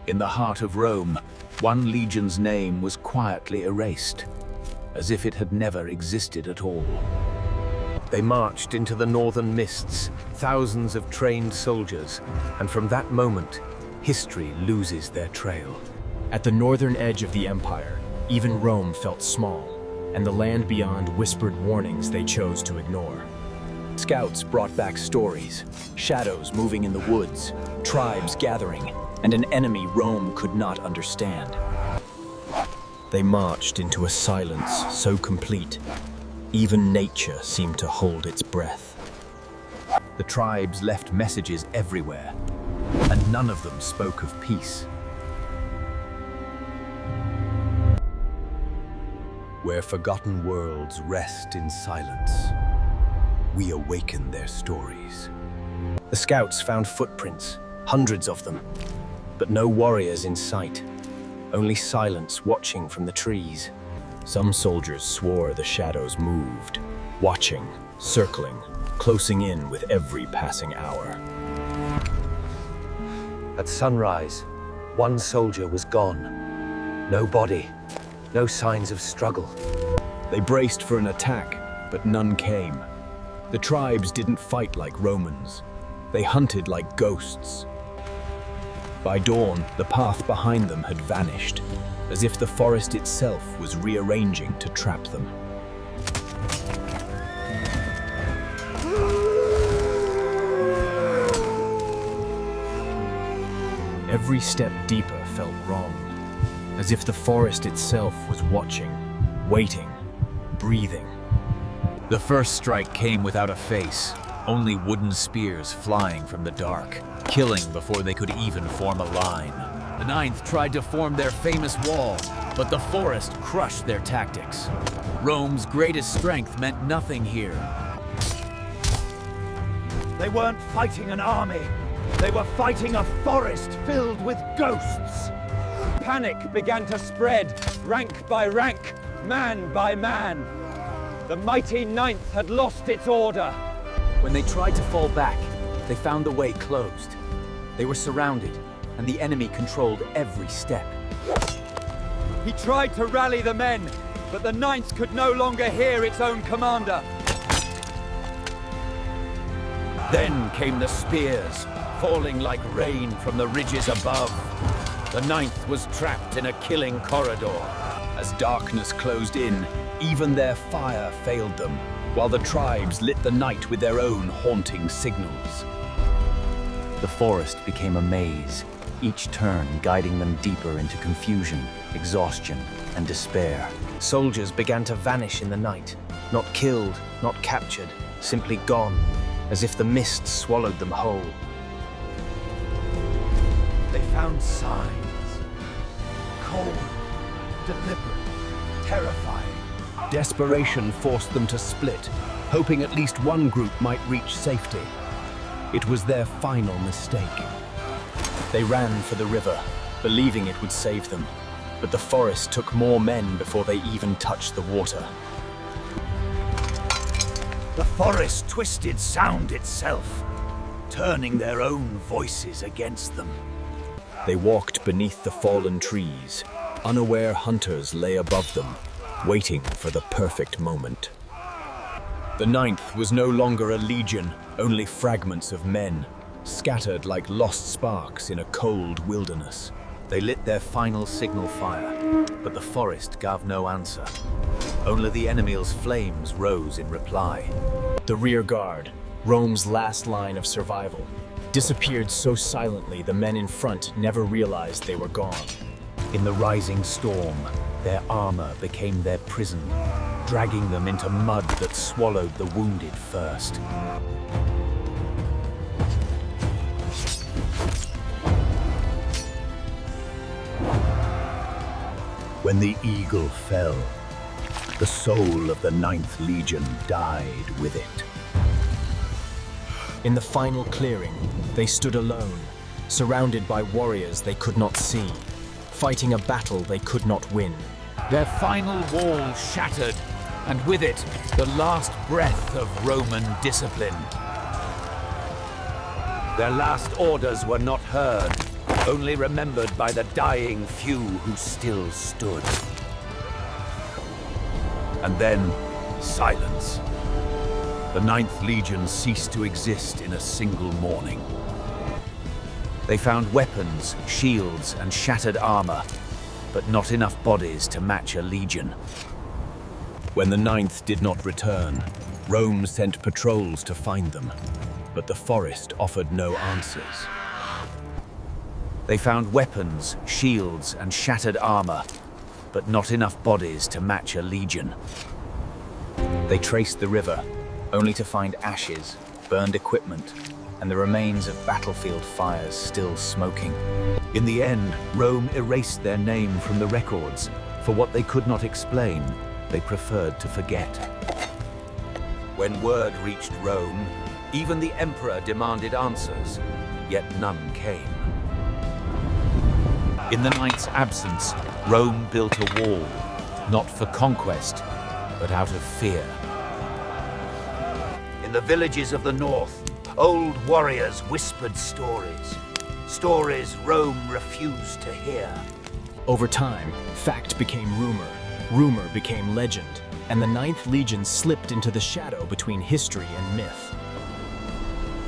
In the heart of Rome, one legion's name was quietly erased, as if it had never existed at all. They marched into the northern mists, thousands of trained soldiers, and from that moment, history loses their trail. At the northern edge of the empire, even Rome felt small, and the land beyond whispered warnings they chose to ignore. Scouts brought back stories, shadows moving in the woods, tribes gathering, and an enemy Rome could not understand. They marched into a silence so complete, even nature seemed to hold its breath. The tribes left messages everywhere, and none of them spoke of peace. Where forgotten worlds rest in silence, we awaken their stories. The scouts found footprints, hundreds of them, but no warriors in sight, only silence watching from the trees. Some soldiers swore the shadows moved, watching, circling, closing in with every passing hour. At sunrise, one soldier was gone. No body, no signs of struggle. They braced for an attack, but none came. The tribes didn't fight like Romans. They hunted like ghosts. By dawn, the path behind them had vanished, as if the forest itself was rearranging to trap them. Every step deeper felt wrong, as if the forest itself was watching, waiting, breathing. The first strike came without a face, only wooden spears flying from the dark, killing before they could even form a line. The Ninth tried to form their famous wall, but the forest crushed their tactics. Rome's greatest strength meant nothing here. They weren't fighting an army. They were fighting a forest filled with ghosts. Panic began to spread, rank by rank, man by man. The mighty Ninth had lost its order. When they tried to fall back, they found the way closed. They were surrounded, and the enemy controlled every step. He tried to rally the men, but the Ninth could no longer hear its own commander. Then came the spears, falling like rain from the ridges above. The Ninth was trapped in a killing corridor. As darkness closed in, even their fire failed them, while the tribes lit the night with their own haunting signals. The forest became a maze, each turn guiding them deeper into confusion, exhaustion, and despair. Soldiers began to vanish in the night, not killed, not captured, simply gone, as if the mist swallowed them whole. They found signs. Cold, deliberate, terrifying. Desperation forced them to split, hoping at least one group might reach safety. It was their final mistake. They ran for the river, believing it would save them, but the forest took more men before they even touched the water. The forest twisted sound itself, turning their own voices against them. They walked beneath the fallen trees. Unaware hunters lay above them, waiting for the perfect moment. The Ninth was no longer a legion, only fragments of men, scattered like lost sparks in a cold wilderness. They lit their final signal fire, but the forest gave no answer. Only the enemy's flames rose in reply. The rear guard, Rome's last line of survival, disappeared so silently the men in front never realized they were gone. In the rising storm, their armor became their prison, dragging them into mud that swallowed the wounded first. When the eagle fell, the soul of the Ninth Legion died with it. In the final clearing, they stood alone, surrounded by warriors they could not see, fighting a battle they could not win. Their final wall shattered, and with it, the last breath of Roman discipline. Their last orders were not heard. only remembered by the dying few who still stood. And then, silence. The 9th Legion ceased to exist in a single morning. They found weapons, shields, and shattered armor, but not enough bodies to match a legion. When the 9th did not return, Rome sent patrols to find them, but the forest offered no answers. They found weapons, shields, and shattered armor, but not enough bodies to match a legion. They traced the river, only to find ashes, burned equipment, and the remains of battlefield fires still smoking. In the end, Rome erased their name from the records. For what they could not explain, they preferred to forget. When word reached Rome, even the emperor demanded answers, yet none came. In the 9th's absence, Rome built a wall, not for conquest, but out of fear. In the villages of the north, old warriors whispered stories. Stories Rome refused to hear. Over time, fact became rumor, rumor became legend, and the 9th Legion slipped into the shadow between history and myth.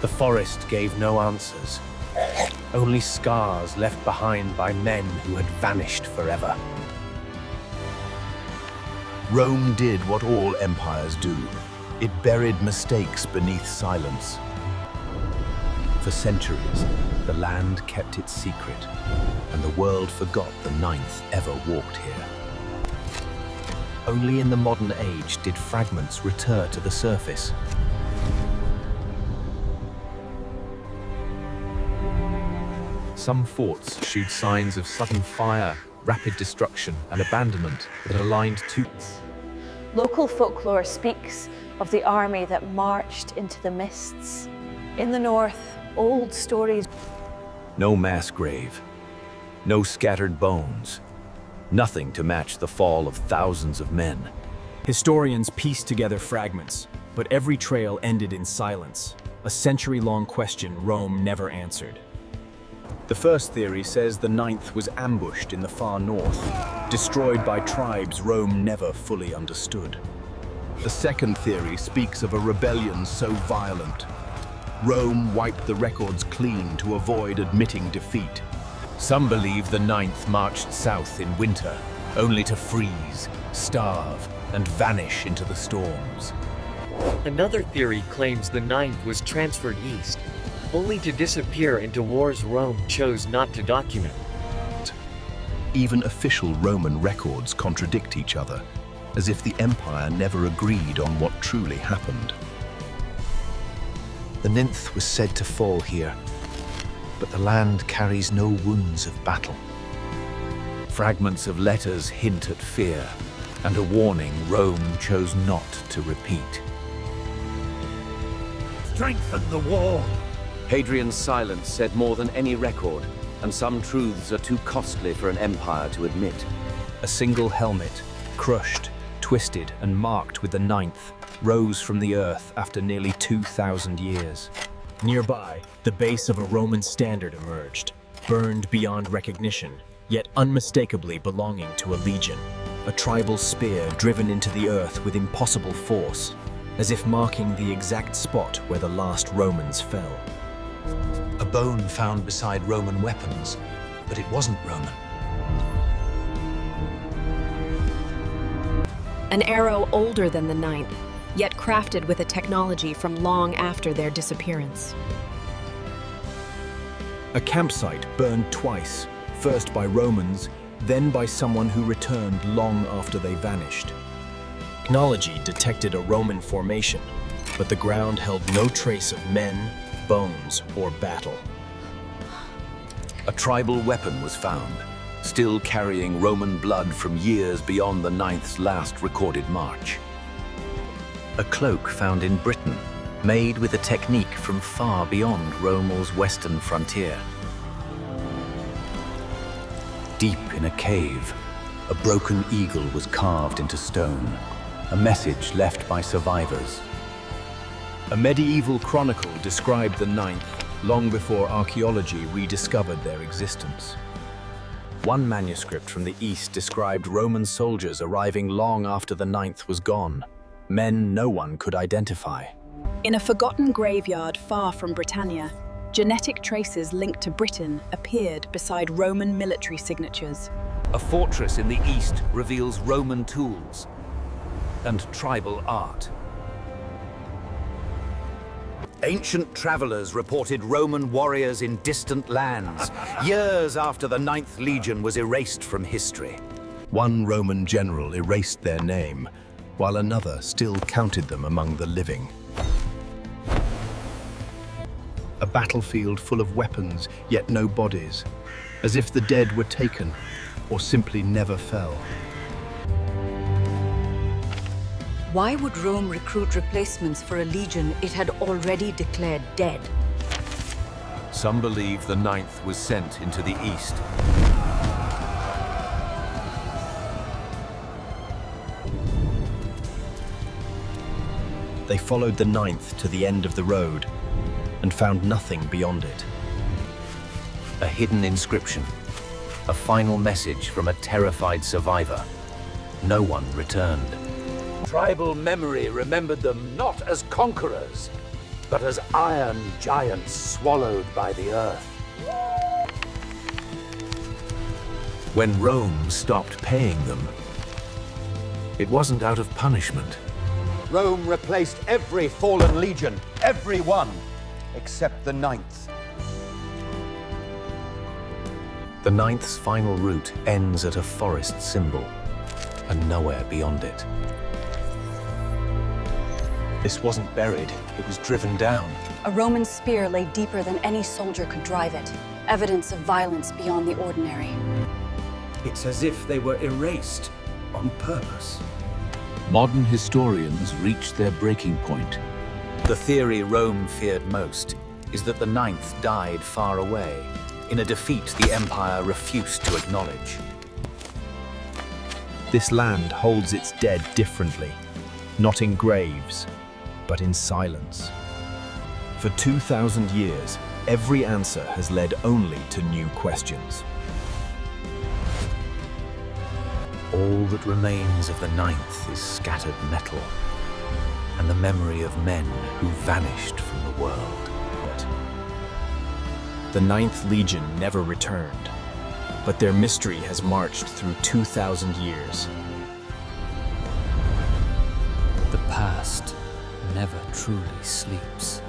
The forest gave no answers, only scars left behind by men who had vanished forever. Rome did what all empires do. It buried mistakes beneath silence. For centuries, the land kept its secret, and the world forgot the 9th ever walked here. Only in the modern age did fragments return to the surface. Some forts showed signs of sudden fire, rapid destruction, and abandonment that aligned to... Local folklore speaks of the army that marched into the mists. In the north, old stories. No mass grave, no scattered bones, nothing to match the fall of thousands of men. Historians pieced together fragments, but every trail ended in silence, a century-long question Rome never answered. The first theory says the 9th was ambushed in the far north, destroyed by tribes Rome never fully understood. The second theory speaks of a rebellion so violent. Rome wiped the records clean to avoid admitting defeat. Some believe the 9th marched south in winter, only to freeze, starve, and vanish into the storms. Another theory claims the 9th was transferred east, only to disappear into wars Rome chose not to document. Even official Roman records contradict each other, as if the empire never agreed on what truly happened. The 9th was said to fall here, but the land carries no wounds of battle. Fragments of letters hint at fear, and a warning Rome chose not to repeat. Strengthen the wall! Hadrian's silence said more than any record, and some truths are too costly for an empire to admit. A single helmet, crushed, twisted, and marked with the 9th, rose from the earth after nearly 2,000 years. Nearby, the base of a Roman standard emerged, burned beyond recognition, yet unmistakably belonging to a legion. A tribal spear driven into the earth with impossible force, as if marking the exact spot where the last Romans fell. A bone found beside Roman weapons, but it wasn't Roman. An arrow older than the 9th, yet crafted with a technology from long after their disappearance. A campsite burned twice, first by Romans, then by someone who returned long after they vanished. Technology detected a Roman formation, but the ground held no trace of men, bones, or battle. A tribal weapon was found, still carrying Roman blood from years beyond the 9th's last recorded march. A cloak found in Britain, made with a technique from far beyond Rome's western frontier. Deep in a cave, a broken eagle was carved into stone, a message left by survivors. A medieval chronicle described the 9th long before archaeology rediscovered their existence. One manuscript from the east described Roman soldiers arriving long after the 9th was gone, men no one could identify. In a forgotten graveyard far from Britannia, genetic traces linked to Britain appeared beside Roman military signatures. A fortress in the east reveals Roman tools and tribal art. Ancient travelers reported Roman warriors in distant lands, years after the 9th Legion was erased from history. One Roman general erased their name, while another still counted them among the living. A battlefield full of weapons, yet no bodies, as if the dead were taken or simply never fell. Why would Rome recruit replacements for a legion it had already declared dead? Some believe the 9th was sent into the east. They followed the 9th to the end of the road and found nothing beyond it. A hidden inscription, a final message from a terrified survivor. No one returned. Tribal memory remembered them not as conquerors, but as iron giants swallowed by the earth. When Rome stopped paying them, it wasn't out of punishment. Rome replaced every fallen legion, every one, except the 9th. The 9th's final route ends at a forest symbol, and nowhere beyond it. This wasn't buried, it was driven down. A Roman spear lay deeper than any soldier could drive it, evidence of violence beyond the ordinary. It's as if they were erased on purpose. Modern historians reached their breaking point. The theory Rome feared most is that the 9th died far away, in a defeat the Empire refused to acknowledge. This land holds its dead differently, not in graves, but in silence. For 2,000 years, every answer has led only to new questions. All that remains of the 9th is scattered metal, and the memory of men who vanished from the world. The 9th Legion never returned, but their mystery has marched through 2,000 years. The past never truly sleeps.